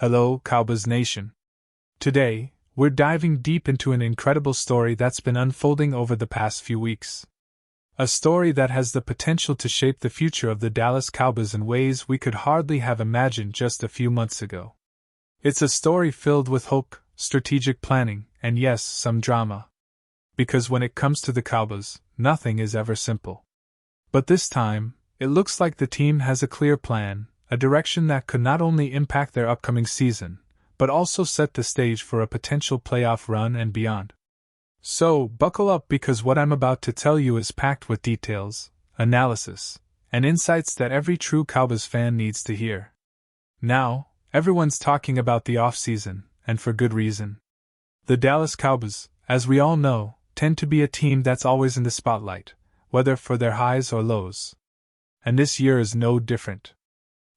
Hello, Cowboys Nation. Today, we're diving deep into an incredible story that's been unfolding over the past few weeks. A story that has the potential to shape the future of the Dallas Cowboys in ways we could hardly have imagined just a few months ago. It's a story filled with hope, strategic planning, and yes, some drama. Because when it comes to the Cowboys, nothing is ever simple. But this time, it looks like the team has a clear plan, a direction that could not only impact their upcoming season, but also set the stage for a potential playoff run and beyond. So, buckle up because what I'm about to tell you is packed with details, analysis, and insights that every true Cowboys fan needs to hear. Now, everyone's talking about the offseason, and for good reason. The Dallas Cowboys, as we all know, tend to be a team that's always in the spotlight, whether for their highs or lows. And this year is no different.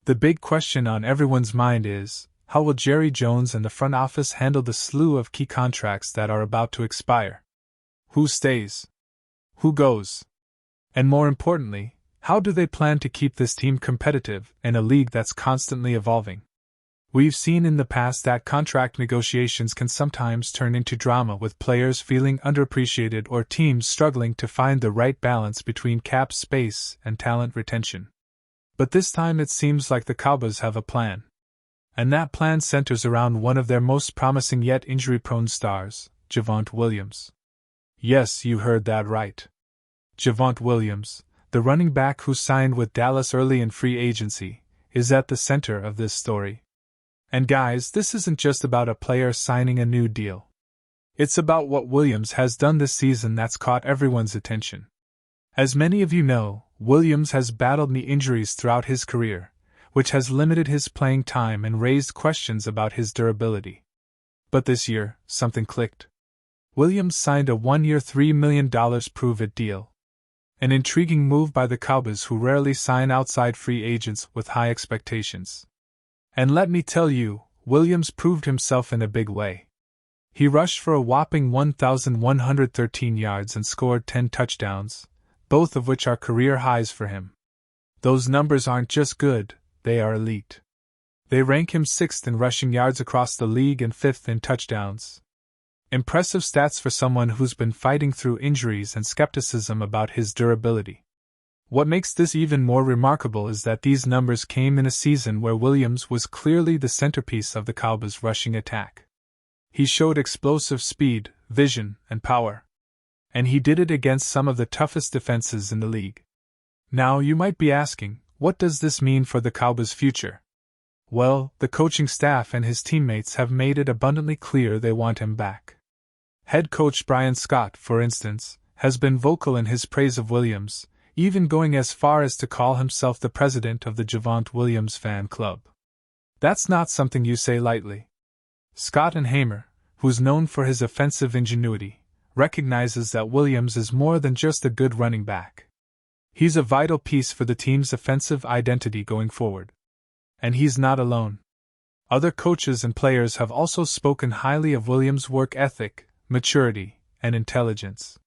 The big question on everyone's mind is, how will Jerry Jones and the front office handle the slew of key contracts that are about to expire? Who stays? Who goes? And more importantly, how do they plan to keep this team competitive in a league that's constantly evolving? We've seen in the past that contract negotiations can sometimes turn into drama with players feeling underappreciated or teams struggling to find the right balance between cap space and talent retention. But this time it seems like the Cowboys have a plan. And that plan centers around one of their most promising yet injury-prone stars, Javontae Williams. Yes, you heard that right. Javontae Williams, the running back who signed with Dallas early in free agency, is at the center of this story. And guys, this isn't just about a player signing a new deal. It's about what Williams has done this season that's caught everyone's attention. As many of you know, Williams has battled knee injuries throughout his career, which has limited his playing time and raised questions about his durability. But this year, something clicked. Williams signed a one-year $3 million prove-it deal. An intriguing move by the Cowboys, who rarely sign outside free agents with high expectations. And let me tell you, Williams proved himself in a big way. He rushed for a whopping 1,113 yards and scored 10 touchdowns, both of which are career highs for him. Those numbers aren't just good, they are elite. They rank him 6th in rushing yards across the league and 5th in touchdowns. Impressive stats for someone who's been fighting through injuries and skepticism about his durability. What makes this even more remarkable is that these numbers came in a season where Williams was clearly the centerpiece of the Cowboys' rushing attack. He showed explosive speed, vision, and power. And he did it against some of the toughest defenses in the league. Now you might be asking, what does this mean for the Cowboys' future? Well, the coaching staff and his teammates have made it abundantly clear they want him back. Head coach Brian Scott, for instance, has been vocal in his praise of Williams, even going as far as to call himself the president of the Javontae Williams fan club. That's not something you say lightly. Scott and Hamer, who's known for his offensive ingenuity, recognizes that Williams is more than just a good running back. He's a vital piece for the team's offensive identity going forward. And he's not alone. Other coaches and players have also spoken highly of Williams' work ethic, maturity, and intelligence.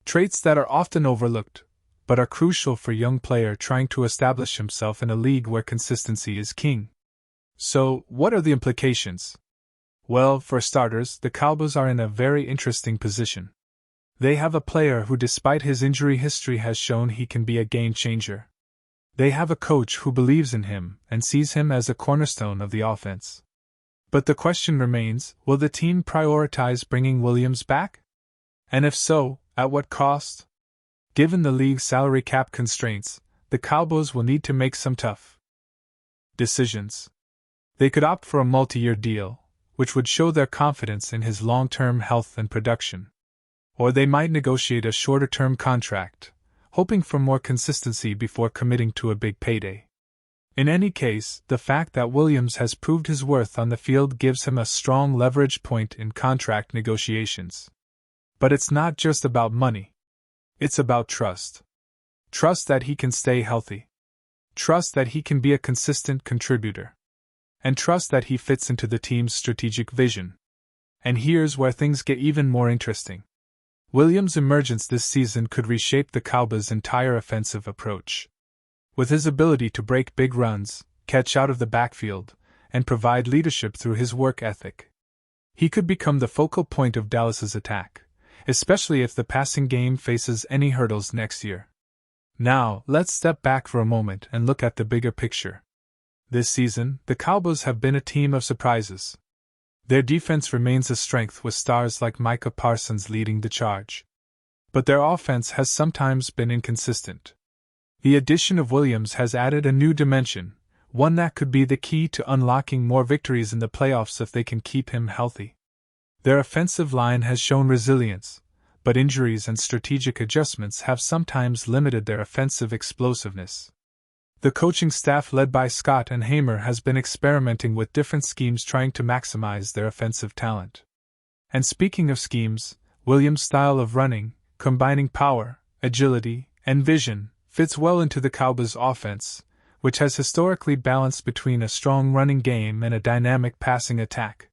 Traits that are often overlooked, but are crucial for a young player trying to establish himself in a league where consistency is king. So, what are the implications? Well, for starters, the Cowboys are in a very interesting position. They have a player who, despite his injury history, has shown he can be a game-changer. They have a coach who believes in him and sees him as a cornerstone of the offense. But the question remains, will the team prioritize bringing Williams back? And if so, at what cost? Given the league's salary cap constraints, the Cowboys will need to make some tough decisions. They could opt for a multi-year deal, which would show their confidence in his long-term health and production. Or they might negotiate a shorter-term contract, hoping for more consistency before committing to a big payday. In any case, the fact that Williams has proved his worth on the field gives him a strong leverage point in contract negotiations. But it's not just about money. It's about trust. Trust that he can stay healthy. Trust that he can be a consistent contributor. And trust that he fits into the team's strategic vision. And here's where things get even more interesting. Williams' emergence this season could reshape the Cowboys' entire offensive approach. With his ability to break big runs, catch out of the backfield, and provide leadership through his work ethic. He could become the focal point of Dallas's attack, especially if the passing game faces any hurdles next year. Now, let's step back for a moment and look at the bigger picture. This season, the Cowboys have been a team of surprises. Their defense remains a strength with stars like Micah Parsons leading the charge. But their offense has sometimes been inconsistent. The addition of Williams has added a new dimension, one that could be the key to unlocking more victories in the playoffs if they can keep him healthy. Their offensive line has shown resilience, but injuries and strategic adjustments have sometimes limited their offensive explosiveness. The coaching staff led by Scott and Hamer has been experimenting with different schemes trying to maximize their offensive talent. And speaking of schemes, Williams' style of running, combining power, agility, and vision, fits well into the Cowboys' offense, which has historically balanced between a strong running game and a dynamic passing attack.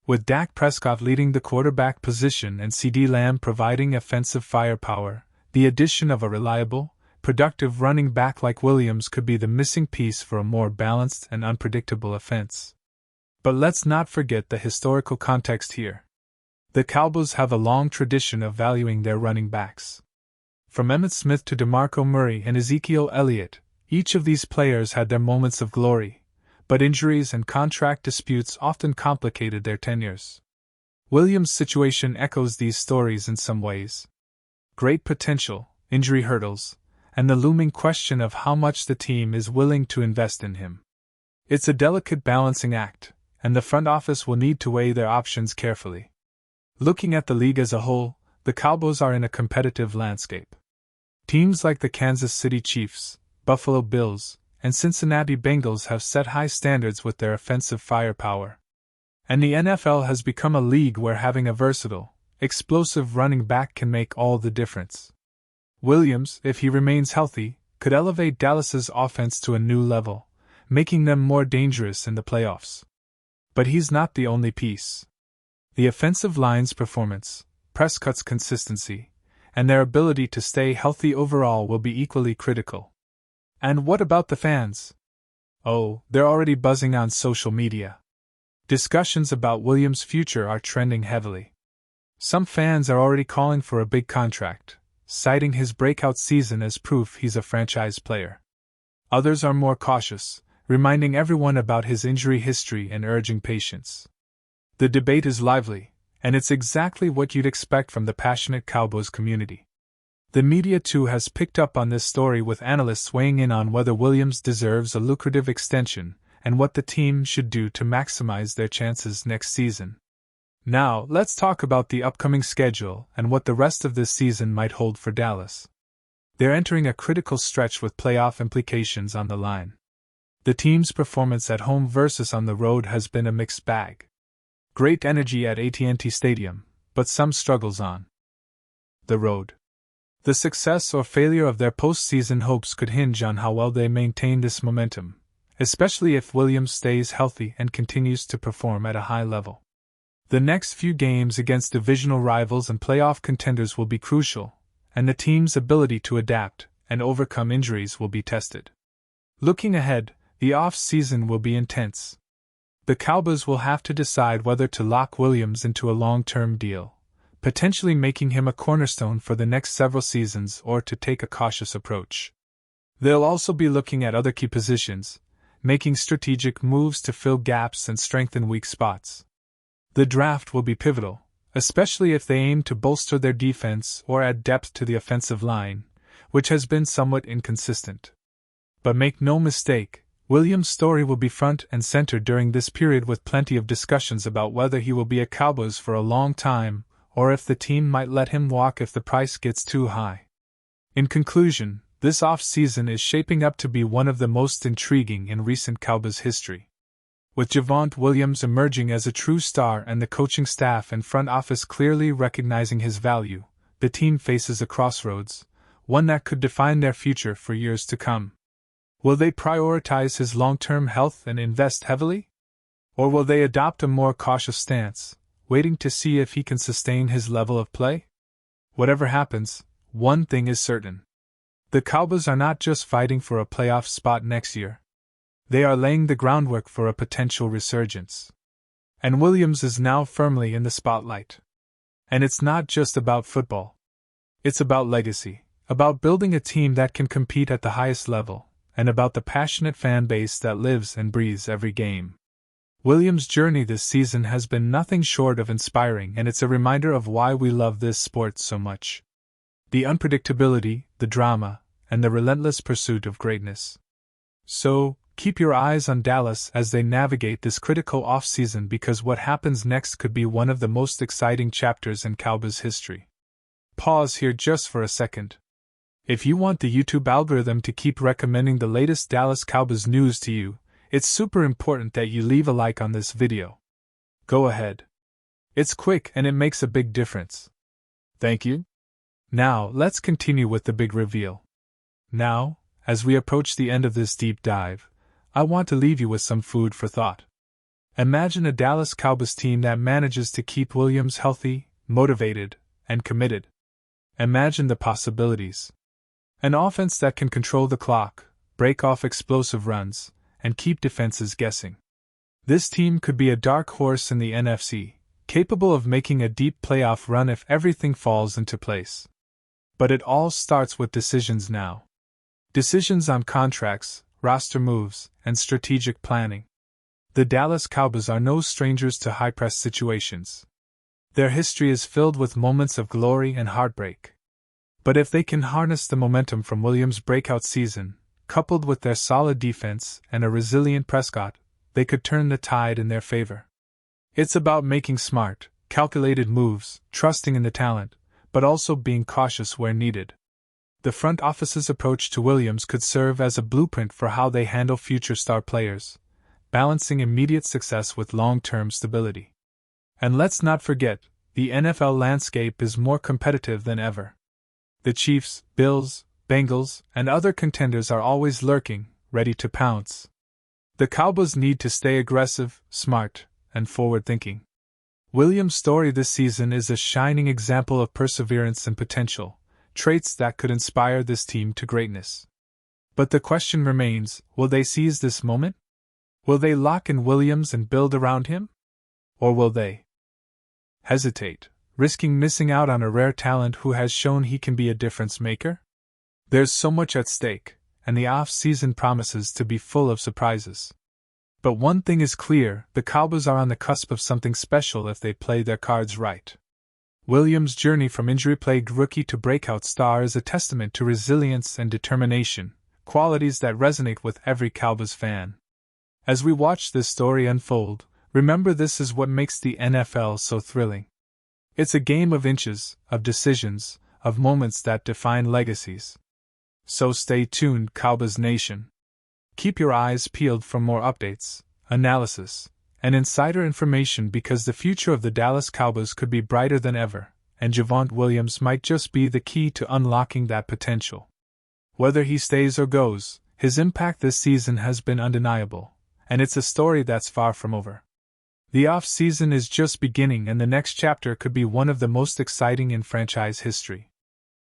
With Dak Prescott leading the quarterback position and CeeDee Lamb providing offensive firepower, the addition of a reliable, productive running back like Williams could be the missing piece for a more balanced and unpredictable offense. But let's not forget the historical context here. The Cowboys have a long tradition of valuing their running backs. From Emmitt Smith to DeMarco Murray and Ezekiel Elliott, each of these players had their moments of glory, but injuries and contract disputes often complicated their tenures. Williams' situation echoes these stories in some ways. Great potential, injury hurdles, and the looming question of how much the team is willing to invest in him. It's a delicate balancing act, and the front office will need to weigh their options carefully. Looking at the league as a whole, the Cowboys are in a competitive landscape. Teams like the Kansas City Chiefs, Buffalo Bills, and Cincinnati Bengals have set high standards with their offensive firepower. And the NFL has become a league where having a versatile, explosive running back can make all the difference. Williams, if he remains healthy, could elevate Dallas's offense to a new level, making them more dangerous in the playoffs. But he's not the only piece. The offensive line's performance, Prescott's consistency, and their ability to stay healthy overall will be equally critical. And what about the fans? Oh, they're already buzzing on social media. Discussions about Williams' future are trending heavily. Some fans are already calling for a big contract, citing his breakout season as proof he's a franchise player. Others are more cautious, reminding everyone about his injury history and urging patience. The debate is lively, and it's exactly what you'd expect from the passionate Cowboys community. The media too has picked up on this story, with analysts weighing in on whether Williams deserves a lucrative extension and what the team should do to maximize their chances next season. Now, let's talk about the upcoming schedule and what the rest of this season might hold for Dallas. They're entering a critical stretch with playoff implications on the line. The team's performance at home versus on the road has been a mixed bag. Great energy at AT&T Stadium, but some struggles on the road. The success or failure of their postseason hopes could hinge on how well they maintain this momentum, especially if Williams stays healthy and continues to perform at a high level. The next few games against divisional rivals and playoff contenders will be crucial, and the team's ability to adapt and overcome injuries will be tested. Looking ahead, the off-season will be intense. The Cowboys will have to decide whether to lock Williams into a long-term deal, potentially making him a cornerstone for the next several seasons, or to take a cautious approach. They'll also be looking at other key positions, making strategic moves to fill gaps and strengthen weak spots. The draft will be pivotal, especially if they aim to bolster their defense or add depth to the offensive line, which has been somewhat inconsistent. But make no mistake, Williams' story will be front and center during this period, with plenty of discussions about whether he will be a Cowboys for a long time, or if the team might let him walk if the price gets too high. In conclusion, this off-season is shaping up to be one of the most intriguing in recent Cowboys history. With Javontae Williams emerging as a true star and the coaching staff and front office clearly recognizing his value, the team faces a crossroads, one that could define their future for years to come. Will they prioritize his long-term health and invest heavily? Or will they adopt a more cautious stance, waiting to see if he can sustain his level of play? Whatever happens, one thing is certain. The Cowboys are not just fighting for a playoff spot next year. They are laying the groundwork for a potential resurgence. And Williams is now firmly in the spotlight. And it's not just about football. It's about legacy, about building a team that can compete at the highest level, and about the passionate fan base that lives and breathes every game. Williams' journey this season has been nothing short of inspiring, and it's a reminder of why we love this sport so much. The unpredictability, the drama, and the relentless pursuit of greatness. So, keep your eyes on Dallas as they navigate this critical off-season, because what happens next could be one of the most exciting chapters in Cowboys history. Pause here just for a second. If you want the YouTube algorithm to keep recommending the latest Dallas Cowboys news to you, it's super important that you leave a like on this video. Go ahead. It's quick and it makes a big difference. Thank you. Now, let's continue with the big reveal. Now, as we approach the end of this deep dive, I want to leave you with some food for thought. Imagine a Dallas Cowboys team that manages to keep Williams healthy, motivated, and committed. Imagine the possibilities. An offense that can control the clock, break off explosive runs, and keep defenses guessing. This team could be a dark horse in the NFC, capable of making a deep playoff run if everything falls into place. But it all starts with decisions now. Decisions on contracts, roster moves, and strategic planning. The Dallas Cowboys are no strangers to high-press situations. Their history is filled with moments of glory and heartbreak. But if they can harness the momentum from Williams' breakout season, coupled with their solid defense and a resilient Prescott, they could turn the tide in their favor. It's about making smart, calculated moves, trusting in the talent, but also being cautious where needed. The front office's approach to Williams could serve as a blueprint for how they handle future star players, balancing immediate success with long-term stability. And let's not forget, the NFL landscape is more competitive than ever. The Chiefs, Bills, Bengals, and other contenders are always lurking, ready to pounce. The Cowboys need to stay aggressive, smart, and forward-thinking. Williams' story this season is a shining example of perseverance and potential, traits that could inspire this team to greatness. But the question remains, will they seize this moment? Will they lock in Williams and build around him? Or will they hesitate, risking missing out on a rare talent who has shown he can be a difference maker? There's so much at stake, and the off-season promises to be full of surprises. But one thing is clear, the Cowboys are on the cusp of something special if they play their cards right. Williams' journey from injury-plagued rookie to breakout star is a testament to resilience and determination, qualities that resonate with every Cowboys fan. As we watch this story unfold, remember this is what makes the NFL so thrilling. It's a game of inches, of decisions, of moments that define legacies. So stay tuned, Cowboys Nation. Keep your eyes peeled for more updates, analysis, and insider information, because the future of the Dallas Cowboys could be brighter than ever, and Javontae Williams might just be the key to unlocking that potential. Whether he stays or goes, his impact this season has been undeniable, and it's a story that's far from over. The off-season is just beginning, and the next chapter could be one of the most exciting in franchise history.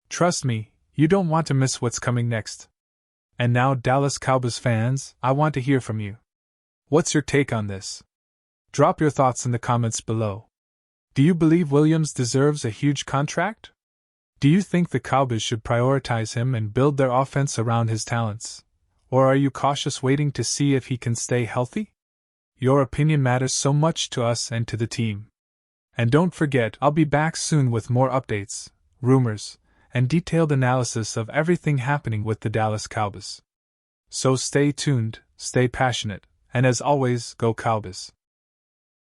Trust me, you don't want to miss what's coming next. And now, Dallas Cowboys fans, I want to hear from you. What's your take on this? Drop your thoughts in the comments below. Do you believe Williams deserves a huge contract? Do you think the Cowboys should prioritize him and build their offense around his talents? Or are you cautious, waiting to see if he can stay healthy? Your opinion matters so much to us and to the team. And don't forget, I'll be back soon with more updates, rumors, and detailed analysis of everything happening with the Dallas Cowboys. So stay tuned, stay passionate, and as always, go Cowboys.